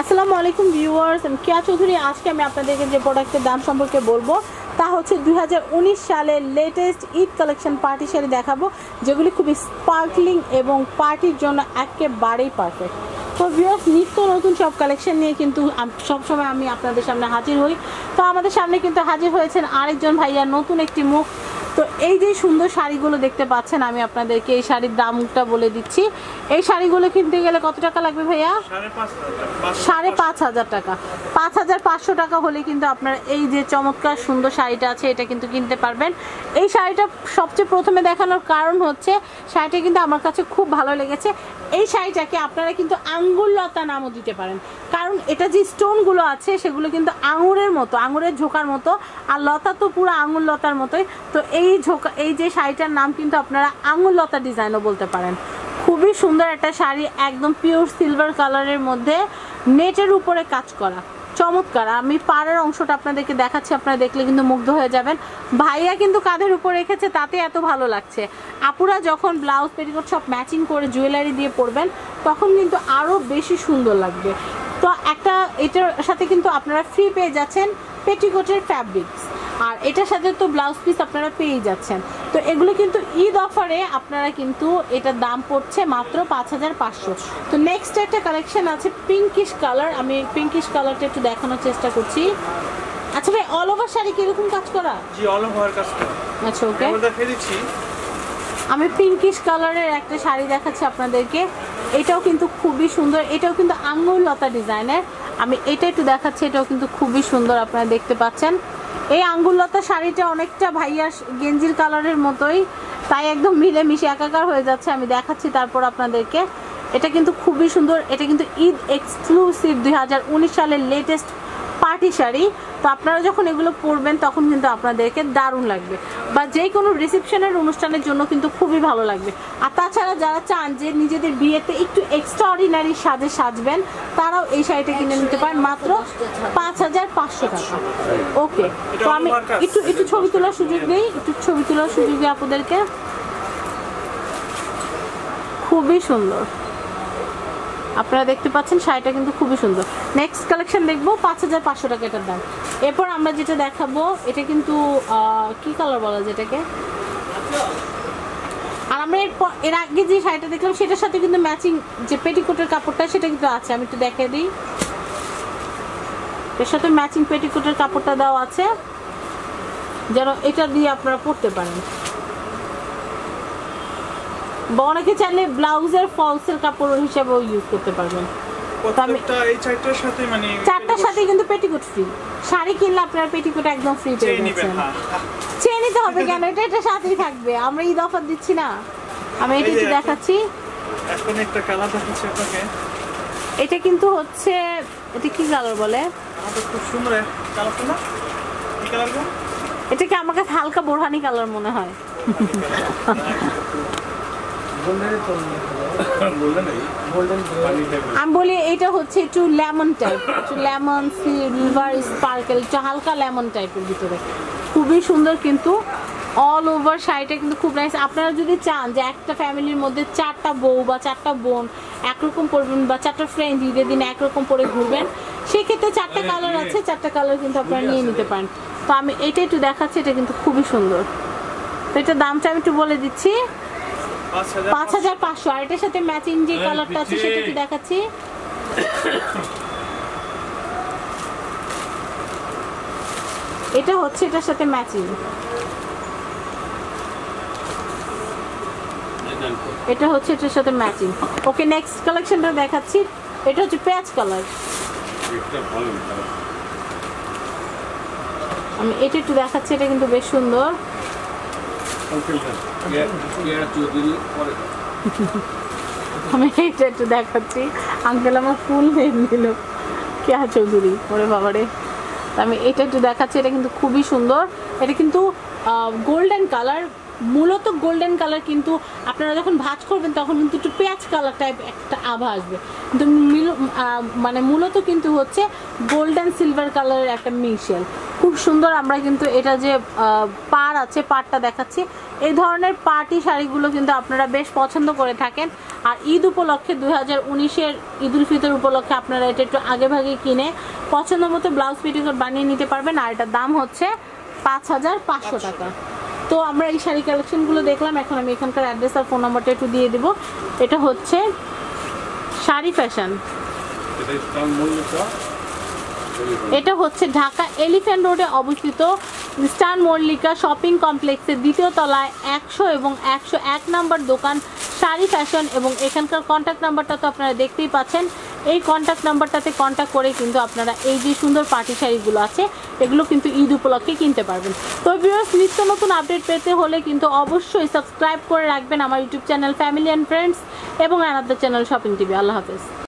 আসসালামু আলাইকুম ভিউয়ার্স, আমি কেয়া চৌধুরী। আজকে আমি আপনাদেরকে যে প্রোডাক্টের দাম সম্পর্কে বলবো তা হচ্ছে 2019 সালের latest Eid collection party sari দেখাবো, যেগুলি খুবই স্পার্কলিং এবং পার্টির জন্য একেবারেই পারফেক্ট। তো ভিউয়ার্স, নিত্য নতুন সব কালেকশন নিয়ে কিন্তু সবসময় আমি আপনাদের সামনে হাজির হই। তো আমাদের সামনে কিন্তু হাজির হয়েছেন আরেকজন ভাইয়া, নতুন একটি মুখ। তো এই যে সুন্দর শাড়িগুলো দেখতে পাচ্ছেন, আমি আপনাদেরকে এই শাড়ির দামটা বলে দিচ্ছি। এই শাড়িগুলো কিনতে গেলে কত টাকা লাগবে ভাইয়া? 5,500 টাকা। 5,500 টাকা হলে কিন্তু আপনার এই যে চমৎকার সুন্দর শাড়িটা আছে এটা কিন্তু কিনতে পারবেন। এই শাড়িটা সবচেয়ে প্রথমে দেখানোর কারণ হচ্ছে শাড়িটা কিন্তু আমার কাছে খুব ভালো লেগেছে। এই শাড়িটাকে আপনারা কিন্তু আঙ্গুর লতা নামও দিতে পারেন, কারণ এটা যে স্টোনগুলো আছে সেগুলো কিন্তু আঙুরের মতো, আঙুরের ঝোঁকার মতো, আর লতা তো পুরো আঙুর লতার মতোই। তো এই যে শাড়িটার নাম কিন্তু আপনারা আঙুর লতা ডিজাইনও বলতে পারেন। খুবই সুন্দর একটা শাড়ি, একদম পিওর সিলভার কালারের মধ্যে নেটের উপরে কাজ করা, চমৎকার। আমি পাড়ের অংশটা আপনাদেরকে দেখাচ্ছি, আপনারা দেখলে কিন্তু মুগ্ধ হয়ে যাবেন। ভাইয়া কিন্তু কাঁধের উপর রেখেছে, তাতে এত ভালো লাগছে। আপুরা যখন ব্লাউজ পেটিকোট সব ম্যাচিং করে জুয়েলারি দিয়ে পরবেন তখন কিন্তু আরও বেশি সুন্দর লাগবে। তো এটার সাথে কিন্তু আপনারা ফ্রি পেয়ে যাচ্ছেন পেটিকোটের ফ্যাব্রিক্স, আর এটার সাথে তো ব্লাউজ পিস আপনারা পেয়েই যাচ্ছেন। তো এগুলো কিন্তু ঈদ অফারে আপনারা কিন্তু এটার দাম পড়ছে মাত্র 5,500। তো নেক্সট একটা কালেকশন আছে পিঙ্কিশ কালার, আমি পিঙ্কিশ কালারটা একটু দেখানোর চেষ্টা করছি। আচ্ছা ভাই, অল ওভার শাড়ি কিরকম কাজ করা? জি, অল ওভার কাজ করা। আচ্ছা, ওকে। আমরা দেখিয়ে দিচ্ছি। আমি পিঙ্কিশ কালারের একটা শাড়ি দেখাচ্ছি আপনাদেরকে। এটাও কিন্তু খুবই সুন্দর, এটাও কিন্তু আঙ্গুর লতা ডিজাইনের। আমি এটা একটু দেখাচ্ছি, এটাও কিন্তু খুবই সুন্দর, আপনারা দেখতে পাচ্ছেন। এই আঙ্গুর লতা শাড়িটা অনেকটা ভাইয়ার গেঞ্জির কালারের মতোই, তাই একদম মিলেমিশে একাকার হয়ে যাচ্ছে। আমি দেখাচ্ছি তারপর আপনাদেরকে। এটা কিন্তু খুবই সুন্দর, এটা কিন্তু ঈদ এক্সক্লুসিভ 2019 সালের লেটেস্ট পার্টি শাড়ি। তো আপনারা যখন এগুলো পরবেন তখন কিন্তু আপনাদেরকে দারুণ লাগবে, বা যে কোনো রিসেপশনের অনুষ্ঠানের জন্য কিন্তু খুবই ভালো লাগবে। আর তাছাড়া যারা চান যে নিজেদের বিয়েতে একটু এক্সট্রাঅর্ডিনারি সাজে সাজবেন, তারাও এই শাড়িটা কিনে নিতে পারেন মাত্র 5,500 টাকা। ওকে, তো আমি একটু ছবি তোলার সুযোগ দিই, আপনাদেরকে। খুবই সুন্দর, আপনারা দেখতে পাচ্ছেন শাড়িটা কিন্তু খুবই সুন্দর। নেক্সট কালেকশন দেখবো 5,500 টাকা এটার দাম। এরপর আমরা যেটা দেখাবো এটা কিন্তু কি কালার বলা যায় এটাকে, আর আমরা এর আগে যে শাড়িটা দেখলাম সেটার সাথে কিন্তু ম্যাচিং যে পেটিকোটের কাপড়টা সেটা কিন্তু আছে। আমি একটু দেখিয়ে দিই, এর সাথে ম্যাচিং পেটিকোটের কাপড়টা দেওয়া আছে, যেন এটা দিয়ে আপনারা পরতে পারেন। বা অনেকে চাইলে ব্লাউজের ফলসের কাপড় হিসেবেও ইউজ করতে পারবেন। চারটার সাথে কিন্তু পেটিকোট ফ্রি। শাড়ি কিনলে আপনারা পেটিকোট একদম ফ্রি পেয়ে যাচ্ছেন। চেয়ে নিতে হবে কেন, এটা সাথেই থাকবে। আমরা ঈদ অফার দিচ্ছি না। আমি এটা একটু দেখাচ্ছি। এখন একটা কালার দেখাচ্ছি আপনাকে। এটা কিন্তু হচ্ছে, এটা কি কালার বলে? খুব সুন্দর কালারটা না, কি কালার গো? এটা কি আমার কাছে হালকা বোরহানি কালার মনে হয়। আমি বলি এটা হচ্ছে একটু লেমন টাইপ, একটু লেমন সিলভার স্পার্কেল, একটু হালকা লেমন টাইপের ভিতরে। খুবই সুন্দর, কিন্তু অল ওভার শাড়িটা কিন্তু খুব নাইস। আপনারা যদি চান যে একটা ফ্যামিলির মধ্যে 4টা বউ বা 4টা বোন একরকম পরবেন, বা 4টা ফ্রেন্ড ঈদের দিন একরকম পরে ঘুরবেন, সেক্ষেত্রে 4টা কালার আছে, 4টা কালার কিন্তু আপনারা নিয়ে নিতে পারেন। তো আমি এটা একটু দেখাচ্ছি, এটা কিন্তু খুবই সুন্দর। তো এটার দামটা আমি একটু বলে দিচ্ছি, 5,500। আর এটার সাথে ম্যাচিং যে কালারটা আছে সেটা একটু দেখাচ্ছি। এটা হচ্ছে এটার সাথে ম্যাচিং, এটা হচ্ছে এটার সাথে ম্যাচিং। ওকে, নেক্সট কালেকশনটা দেখাচ্ছি। এটা হচ্ছে পেঁয়াজ কালার। আমি এটা একটু দেখাচ্ছি, এটা কিন্তু বেশ সুন্দর। আমি এটা একটু দেখাচ্ছি। আঙ্কেল আমার ফুল নেম দিল, কেয়া চৌধুরী, ওরে বাবারে। আমি এটা একটু দেখাচ্ছি, এটা কিন্তু খুবই সুন্দর। এটা কিন্তু গোল্ডেন কালার, মূলত গোল্ডেন কালার, কিন্তু আপনারা যখন ভাঁজ করবেন তখন কিন্তু একটু পেঁয়াজ কালার টাইপ একটা আভা আসবে, কিন্তু মানে মূলত কিন্তু হচ্ছে গোল্ডেন সিলভার কালারের একটা মিশেল। খুব সুন্দর। আমরা কিন্তু এটা যে পাড় আছে, পাড়টা দেখাচ্ছি। এই ধরনের পার্টি শাড়িগুলো কিন্তু আপনারা বেশ পছন্দ করে থাকেন। আর ঈদ উপলক্ষে 2019-এর ঈদ উল ফিতর উপলক্ষে আপনারা এটা একটু আগে ভাগে কিনে পছন্দ মতো ব্লাউজ পেটিকোট বানিয়ে নিতে পারবেন। আর এটার দাম হচ্ছে 5500 টাকা। তো আমরা এই শাড়ি কালেকশনগুলো দেখলাম। এখন আমি এখানকার অ্যাড্রেস আর ফোন নাম্বারটা একটু দিয়ে দেবো। এটা হচ্ছে শাড়ি ফ্যাশন, এটা হচ্ছে ঢাকা এলিফ্যান্ট রোডে অবস্থিত স্টার মল্লিকা শপিং কমপ্লেক্সের দ্বিতীয় তলায় 100 এবং 101 নম্বর দোকান শাড়ি ফ্যাশন। এবং এখানকার কন্ট্যাক্ট নাম্বারটা তো আপনারা দেখতেই পাচ্ছেন। এই কন্ট্যাক্ট নাম্বারটাতে কন্ট্যাক্ট করে কিন্তু আপনারা এই যে সুন্দর পার্টি শাড়িগুলো আছে এগুলো কিন্তু ঈদ উপলক্ষে কিনতে পারবেন। তো ভিউয়ার্স, নিত্য নতুন আপডেট পেতে হলে কিন্তু অবশ্যই সাবস্ক্রাইব করে রাখবেন আমার YouTube channel family and friends এবং অ্যানাদার চ্যানেল শপিং টিভি। আল্লাহ হাফেজ।